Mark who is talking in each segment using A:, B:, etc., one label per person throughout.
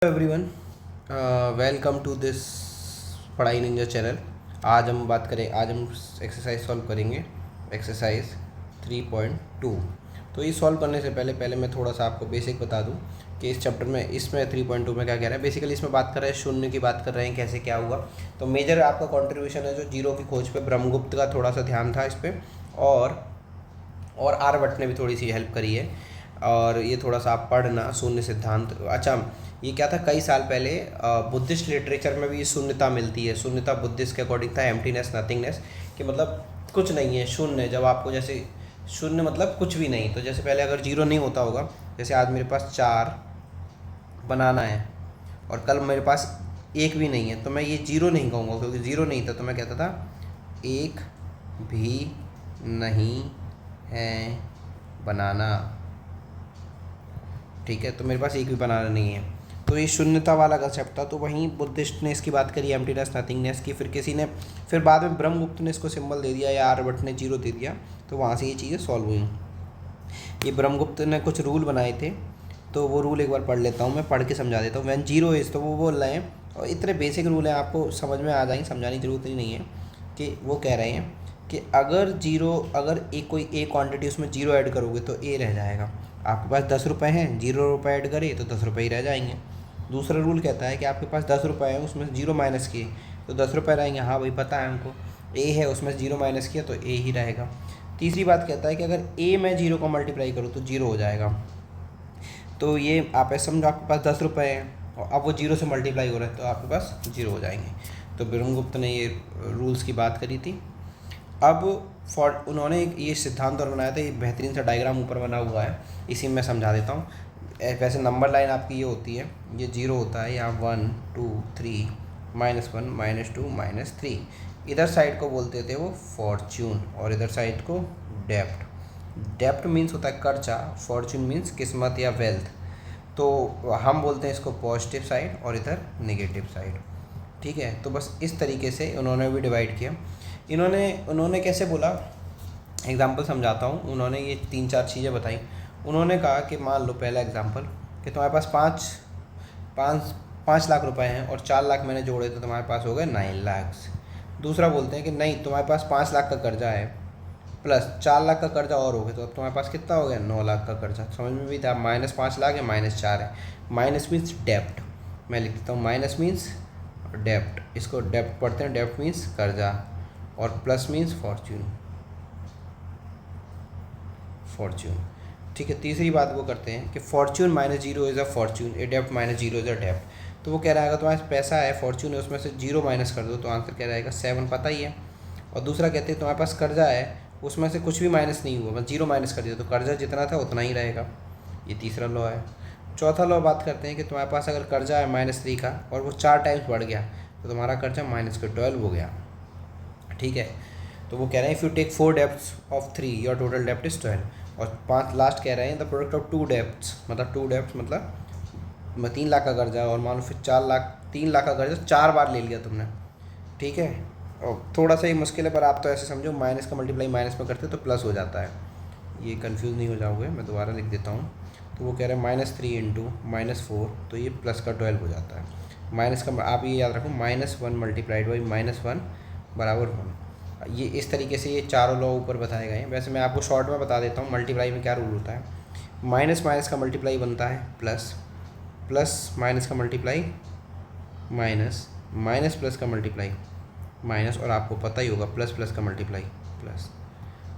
A: Everyone, welcome to this पढ़ाई Ninja channel. आज हम एक्सरसाइज सॉल्व करेंगे। एक्सरसाइज 3.2। तो ये सॉल्व करने से पहले मैं थोड़ा सा आपको बेसिक बता दूं कि इस चैप्टर में इसमें 3.2 में क्या कह रहा है। बेसिकली इसमें बात कर रहे हैं शून्य की, बात कर रहे हैं कैसे क्या हुआ। तो मेजर आपका कंट्रीब्यूशन है जो जीरो की खोज पे ब्रह्मगुप्त का थोड़ा सा ध्यान था इस पर, और आर्यभट्ट ने भी थोड़ी सी हेल्प करी है। और ये थोड़ा सा आप पढ़ना शून्य सिद्धांत। अच्छा, ये क्या था, कई साल पहले बुद्धिस्ट लिटरेचर में भी ये शून्यता मिलती है। शून्यता बुद्धिस्ट के अकॉर्डिंग था एम्प्टीनेस, नथिंगनेस, कि मतलब कुछ नहीं है, शून्य। जब आपको जैसे शून्य मतलब कुछ भी नहीं, तो जैसे पहले अगर जीरो नहीं होता होगा, जैसे आज मेरे पास 4 बनाना है और कल मेरे पास एक भी नहीं है, तो मैं ये जीरो नहीं कहूँगा, क्योंकि जीरो नहीं था तो मैं कहता था एक भी नहीं है बनाना। ठीक है, तो मेरे पास एक भी बनाना नहीं है, तो ये शून्यता वाला कंसेप्ट था। तो वहीं बुद्धिस्ट ने इसकी बात करी, एम्प्टीनेस, नथिंगनेस की। फिर बाद में ब्रह्मगुप्त ने इसको सिंबल दे दिया या आर्यभट्ट ने जीरो दे दिया, तो वहाँ से ये चीज़ें सॉल्व हुई। ये ब्रह्मगुप्त ने कुछ रूल बनाए थे, तो वो रूल एक बार पढ़ लेता हूँ, मैं पढ़ के समझा देता हूँ। वैन जीरो इज, तो वो बोल रहे हैं, और इतने बेसिक रूल हैं आपको समझ में आ जाएंगे, समझाने की जरूरत ही नहीं है। कि वो कह रहे हैं कि अगर एक कोई ए क्वांटिटी उसमें जीरो ऐड करोगे तो ए रह जाएगा। आपके पास 10 रुपये हैं, 0 रुपये ऐड करें तो 10 रुपये ही रह जाएंगे। दूसरा रूल कहता है कि आपके पास 10 रुपये हैं, उसमें से 0 माइनस किए तो 10 रुपये रहेंगे। हाँ भाई, पता है हमको। ए है, उसमें से 0 माइनस किया तो ए ही रहेगा। तीसरी बात कहता है कि अगर ए में 0 को मल्टीप्लाई करूँ तो 0 हो जाएगा। तो ये आप ऐसे समझो, आपके पास 10 रुपये हैं और अब वो 0 से मल्टीप्लाई हो रहा है तो आपके पास 0 हो जाएंगे। तो ब्रह्मगुप्त ने ये रूल्स की बात करी थी। अब उन्होंने ये सिद्धांत और बनाया था। ये बेहतरीन सा डायग्राम ऊपर बना हुआ है, इसी में समझा देता हूँ। वैसे नंबर लाइन आपकी ये होती है, ये 0 होता है, यहाँ 1 2 3 -1 -2 -3। इधर साइड को बोलते थे वो फॉर्च्यून, और इधर साइड को डेप्ट। डेप्ट मीन्स होता है कर्जा, फॉर्च्यून मीन्स किस्मत या वेल्थ। तो हम बोलते हैं इसको पॉजिटिव साइड और इधर नेगेटिव साइड। ठीक है, तो बस इस तरीके से उन्होंने भी डिवाइड किया। उन्होंने कैसे बोला, एग्जाम्पल समझाता हूँ। उन्होंने ये 3-4 चीज़ें बताई। उन्होंने कहा कि मान लो पहला एग्जाम्पल कि तुम्हारे पास पाँच पाँच 5 लाख रुपए हैं और 4 लाख मैंने जोड़े तो तुम्हारे पास हो गए 9 लाख। दूसरा बोलते हैं कि नहीं, तुम्हारे पास 5 लाख का कर्जा है प्लस 4 लाख का कर्जा और हो गया, तो अब तुम्हारे पास कितना हो गया, 9 लाख का कर्जा। समझ में भी था, -5 लाख है, -4 है। माइनस मीन्स डेप्ट, मैं लिख देता हूँ माइनस मीन्स डेप्ट। इसको डेप्ट पढ़ते हैं, डेप्ट मीन्स कर्जा, और प्लस मीन्स फॉर्च्यून। फॉर्च्यून, ठीक है। तीसरी बात वो करते हैं कि fortune -0 is a fortune, a डेप्ट -0 इज़ अ डेप्ट। तो वो कह रहा है अगर तुम्हारे पास पैसा है, फॉर्च्यून है, उसमें से 0 माइनस कर दो तो आंसर क्या रहेगा, 7, पता ही है। और दूसरा कहते हैं तुम्हारे पास कर्जा है, उसमें से कुछ भी माइनस नहीं हुआ, बस 0 माइनस कर दिया तो कर्जा जितना था उतना ही रहेगा। ये तीसरा लॉ है। चौथा लॉ बात करते हैं कि तुम्हारे पास अगर कर्जा है -3 का और वो 4 टाइम्स बढ़ गया तो तुम्हारा कर्जा -12 हो गया। ठीक है, तो वो कह रहे हैं if you take 4 debts of 3 your total डेप्ट इज 12। और 5 लास्ट कह रहे हैं द प्रोडक्ट ऑफ 2 डेप्ट्स, मतलब 2 डेप्ट्स मतलब 3 लाख का कर्जा, और मान लो फिर 4 लाख, 3 लाख का कर्जा 4 बार ले लिया तुमने। ठीक है, और थोड़ा सा ही मुश्किल है, पर आप तो ऐसे समझो माइनस का मल्टीप्लाई माइनस में करते तो प्लस हो जाता है। ये कंफ्यूज नहीं हो जाओगे, मैं दोबारा लिख देता हूँ। तो वो कह रहे हैं -3 इंटू -4, तो ये प्लस का 12 हो जाता है। माइनस का आप ये याद रखो, -1 मल्टीप्लाइड बाई -1 बराबर 1। ये इस तरीके से ये चारों लॉ ऊपर बताए गए हैं। वैसे मैं आपको शॉर्ट में बता देता हूँ मल्टीप्लाई में क्या रूल होता है। माइनस माइनस का मल्टीप्लाई बनता है प्लस, प्लस माइनस का मल्टीप्लाई माइनस, माइनस प्लस का मल्टीप्लाई माइनस, और आपको पता ही होगा प्लस प्लस का मल्टीप्लाई प्लस।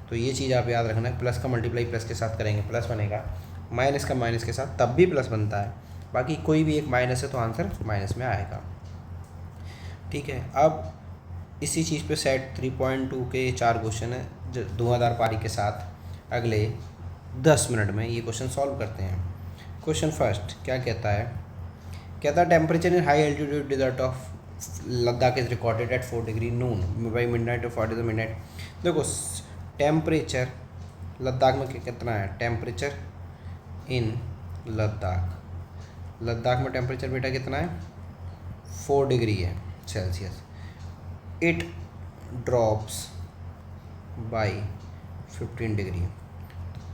A: तो ये चीज़ आप याद रखना है, प्लस का मल्टीप्लाई प्लस के साथ करेंगे प्लस बनेगा, माइनस का माइनस के साथ तब भी प्लस बनता है। बाकी कोई भी एक माइनस है तो आंसर माइनस में आएगा। ठीक है, अब इसी चीज़ पे सेट 3.2 के 4 क्वेश्चन है जो धुआंधार पारी के साथ अगले 10 मिनट में ये क्वेश्चन सॉल्व करते हैं। क्वेश्चन फर्स्ट क्या कहता है, कहता है temperature in high altitude desert of Ladakh is recorded at 4 degree Noon by midnight of 40 minute. देखो टेम्परेचर लद्दाख में कितना है, टेम्परेचर इन लद्दाख में टेम्परेचर बेटा कितना है, 4 डिग्री है Celsius. It drops by 15 degree.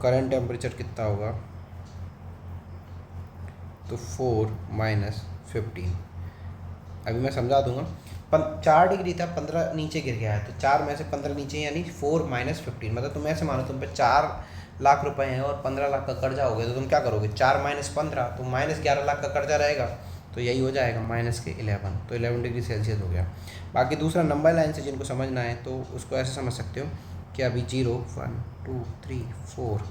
A: Current temperature कितना होगा, तो 4 माइनस 15। अभी मैं समझा दूंगा। 4 डिग्री था, 15 नीचे गिर गया है, तो 4 में से 15 नीचे यानी 4 माइनस 15। मतलब तुम ऐसे मानो तुम पे 4 लाख रुपए हैं और 15 लाख का कर्जा हो गया, तो तुम क्या करोगे? 4 माइनस 15 तो माइनस 11 लाख का कर्जा रहेगा, तो यही हो जाएगा माइनस के 11। तो 11 डिग्री सेल्सियस हो गया। बाकी दूसरा नंबर लाइन से जिनको समझना है तो उसको ऐसे समझ सकते हो कि अभी 0 1 2 3 4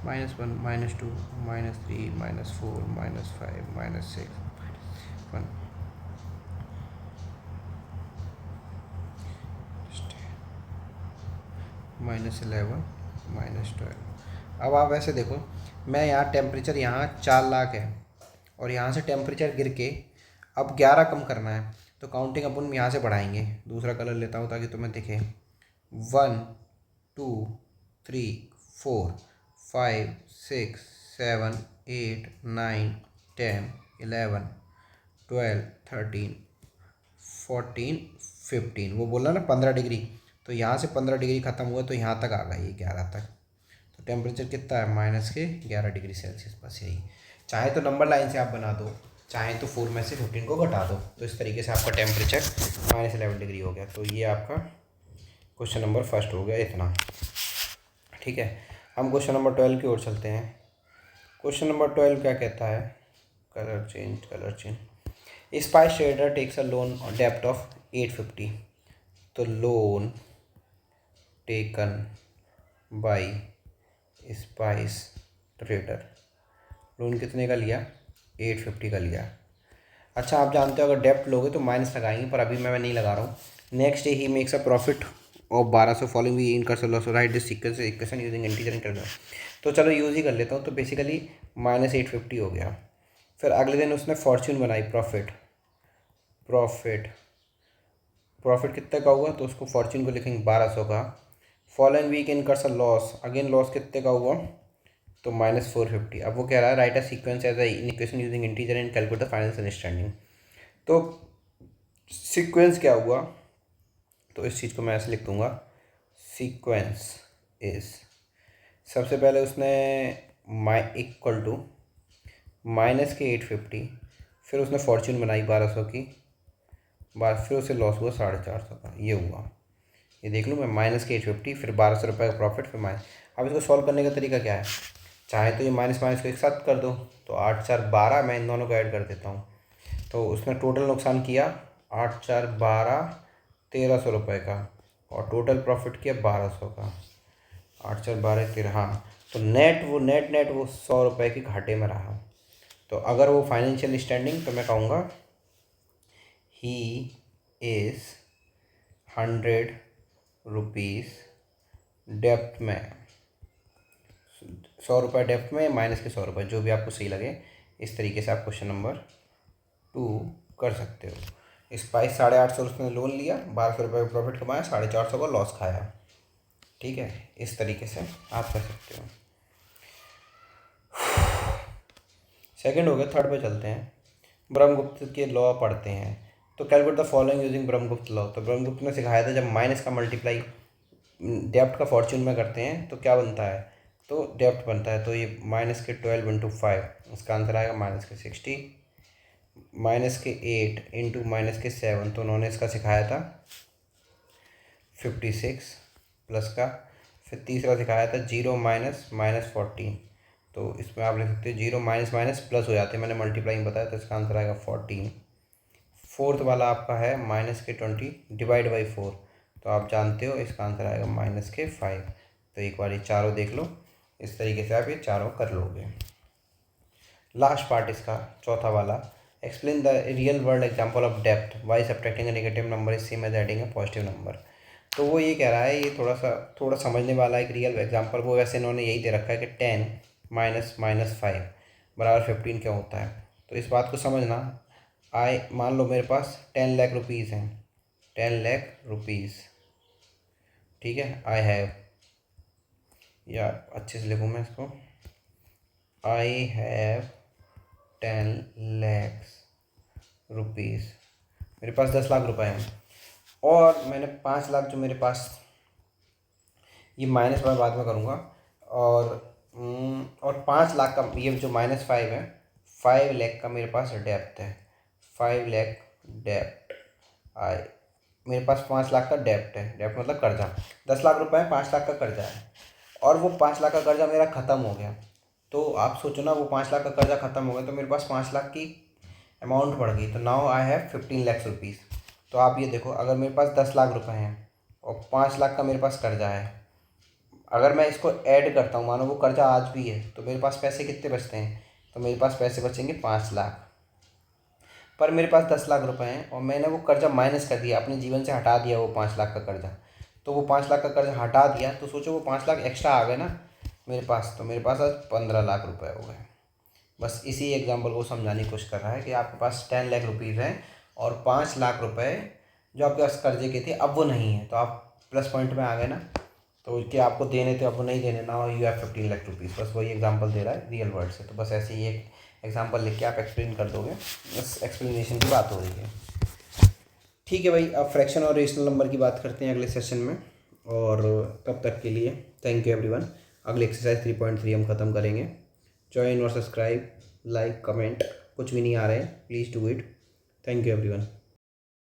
A: -1 -2 -3 -4 -5 -6 1 -11 -12। अब आप ऐसे देखो, मैं यहाँ टेम्परेचर यहाँ 4 लाख है और यहाँ से टेम्परेचर गिर के अब 11 कम करना है, तो काउंटिंग अपन यहाँ से बढ़ाएंगे। दूसरा कलर लेता हूँ ताकि तुम्हें दिखे। 1 2 3 4 5 6 7 8 9 10 11 12 13 14 15। वो बोला ना 15 डिग्री, तो यहाँ से 15 डिग्री ख़त्म हुआ तो यहाँ तक आ गई ये 11 तक। तो टेम्परेचर कितना है? माइनस के 11 डिग्री सेल्सियस। बस यही। चाहे तो नंबर लाइन से आप बना दो, चाहे तो 4 में से 15 को घटा दो, तो इस तरीके से आपका टेम्परेचर -11 डिग्री हो गया। तो ये आपका क्वेश्चन नंबर फर्स्ट हो गया इतना। ठीक है, हम क्वेश्चन नंबर 12 की ओर चलते हैं। क्वेश्चन नंबर 12 क्या कहता है? Colour change. Spice trader takes a loan डेप्ट ऑफ 850। तो loan taken by spice trader, loan कितने का लिया? 850 का लिया। अच्छा, आप जानते हो अगर डेप्ट लोगे तो माइनस लगाएंगे, पर अभी मैं नहीं लगा रहा हूँ। नेक्स्ट डे ही makes a profit of 1200 following we incurs loss, write this sequence equation using integer and calculator. तो चलो यूज़ ही कर लेता हूँ। तो बेसिकली -850 हो गया। फिर अगले दिन उसने फॉर्च्यून बनाई, प्रॉफिट कितने का हुआ? तो उसको फॉर्च्यून को लिखेंगे 1200 का। Following week incurs a loss, again loss कितने का हुआ? तो -450। अब वो कह रहा है write a sequence as in equation using integer and calculate the financial understanding. तो सीक्वेंस क्या हुआ? तो इस चीज़ को मैं ऐसे लिख दूंगा, सीक्वेंस इज, सबसे पहले उसने इक्वल टू माइनस के 850, फिर उसने फॉर्च्यून बनाई 1200 की बाद, फिर उसे लॉस हुआ 450 का। ये हुआ, ये देख लूँ मैं, माइनस के 850 फिर 1200 रुपये का प्रॉफिट, फिर माइनस। अब इसको सॉल्व करने का तरीका क्या है? चाहे तो ये माइनस माइनस को एक साथ कर दो, तो 8 4 12, मैं इन दोनों को ऐड कर देता हूँ। तो उसने टोटल नुकसान किया 8 4 12 1300 रुपये का, और टोटल प्रॉफिट किया 1200 का। 8 4 12 13, हाँ। तो नेट वो 100 रुपये के घाटे में रहा। तो अगर वो फाइनेंशियल स्टैंडिंग, तो मैं कहूँगा ही इज़ 100 रुपीज़ डेप्ट में, 100 रुपये डेप्ट में, माइनस के 100 रुपये, जो भी आपको सही लगे। इस तरीके से आप क्वेश्चन नंबर 2 कर सकते हो। स्पाइस 850 उसने लोन लिया, 1200 रुपये का प्रॉफिट कमाया, 450 का लॉस खाया। ठीक है, इस तरीके से आप कर सकते हो। सेकंड हो गया, थर्ड पे चलते हैं। ब्रह्मगुप्त के लॉ पढ़ते हैं। तो calculate the following using Brahmagupta law. तो ब्रह्मगुप्त ने सिखाया था जब माइनस का मल्टीप्लाई डेप्ट का फॉर्च्यून में करते हैं तो क्या बनता है? तो डेप्ट बनता है। तो ये माइनस के 12 इंटू 5, इसका आंसर आएगा माइनस के 60। माइनस के 8 इंटू माइनस के 7, तो उन्होंने इसका सिखाया था 56 प्लस का। फिर तीसरा सिखाया था 0 माइनस -14, तो इसमें आप लिख सकते हो 0 माइनस माइनस प्लस हो जाते हैं, मैंने मल्टीप्लाई में बताया, तो इसका आंसर आएगा 14। फोर्थ वाला आपका है माइनस के 20 डिवाइड बाई 4, तो आप जानते हो इसका आंसर आएगा माइनस के 5। तो एक बार ये चारों देख लो, इस तरीके से आप ये चारों कर लोगे। लास्ट पार्ट इसका चौथा वाला, explain the real world example of डेप्ट by subtracting a negative number is same as adding a positive number. तो वो ये कह रहा है, ये थोड़ा समझने वाला एक रियल एग्जाम्पल। वो वैसे इन्होंने यही दे रखा है कि 10 माइनस -5 बराबर 15 क्या होता है। तो इस बात को समझना, मान लो मेरे पास 10 लाख रुपीज़ हैं, 10 लाख रुपीज़, ठीक है। आई हैव, या अच्छे से लिखूँ मैं इसको, आई हैव 10 lakhs रुपीज़। मेरे पास 10 लाख रुपए हैं, और मैंने 5 लाख जो मेरे पास, ये माइनस मैं बाद में करूँगा, और 5 लाख का ये जो -5 है, 5 लाख का मेरे पास डेप्ट है, 5 लाख डेप्ट आए, मेरे पास 5 लाख का डेप्ट है, डेप्ट मतलब कर्जा, 10 लाख रुपए है, 5 लाख का कर्जा है, और वो 5 लाख का कर्जा मेरा ख़त्म हो गया। तो आप सोचो ना, वो 5 लाख का कर्जा ख़त्म हो गया तो मेरे पास 5 लाख की अमाउंट बढ़ गई। तो now I have 15 lakh rupees. तो आप ये देखो, अगर मेरे पास 10 लाख रुपए हैं और 5 लाख का मेरे पास कर्जा है, अगर मैं इसको ऐड करता हूँ, मानो वो कर्जा आज भी है, तो मेरे पास पैसे कितने बचते हैं? तो मेरे पास पैसे बचेंगे 5 लाख। पर मेरे पास 10 लाख रुपए हैं और मैंने वो कर्जा माइनस कर दिया, अपने जीवन से हटा दिया वो 5 लाख का कर्जा। तो वो 5 लाख का कर्जा हटा दिया तो सोचो वो 5 लाख एक्स्ट्रा आ गए ना मेरे पास, तो मेरे पास आज 15 लाख रुपए हो गए। बस इसी एग्जाम्पल को समझाने की कोशिश कर रहा है कि आपके पास 10 लाख रुपीज़ हैं और 5 लाख रुपए जो आपके पास कर्जे के थे अब वो नहीं है, तो आप प्लस पॉइंट में आ गए ना। तो कि आपको देने थे अब वो नहीं देने, ना यू हैव 15 लाख रुपीज़। बस वही एग्जांपल दे रहा है रियल वर्ड से। तो बस ऐसे ही एक एग्जांपल लिख के आप एक्सप्लेन कर दोगे, बस एक्सप्लेनेशन की बात हो रही है। ठीक है भाई, अब फ्रैक्शन और रेशनल नंबर की बात करते हैं अगले सेशन में। और तब तक के लिए थैंक यू एवरीवन। अगले एक्सरसाइज 3.3 हम ख़त्म करेंगे। ज्वाइन और सब्सक्राइब, लाइक, कमेंट, कुछ भी नहीं आ रहे हैं, please do it. Thank you everyone.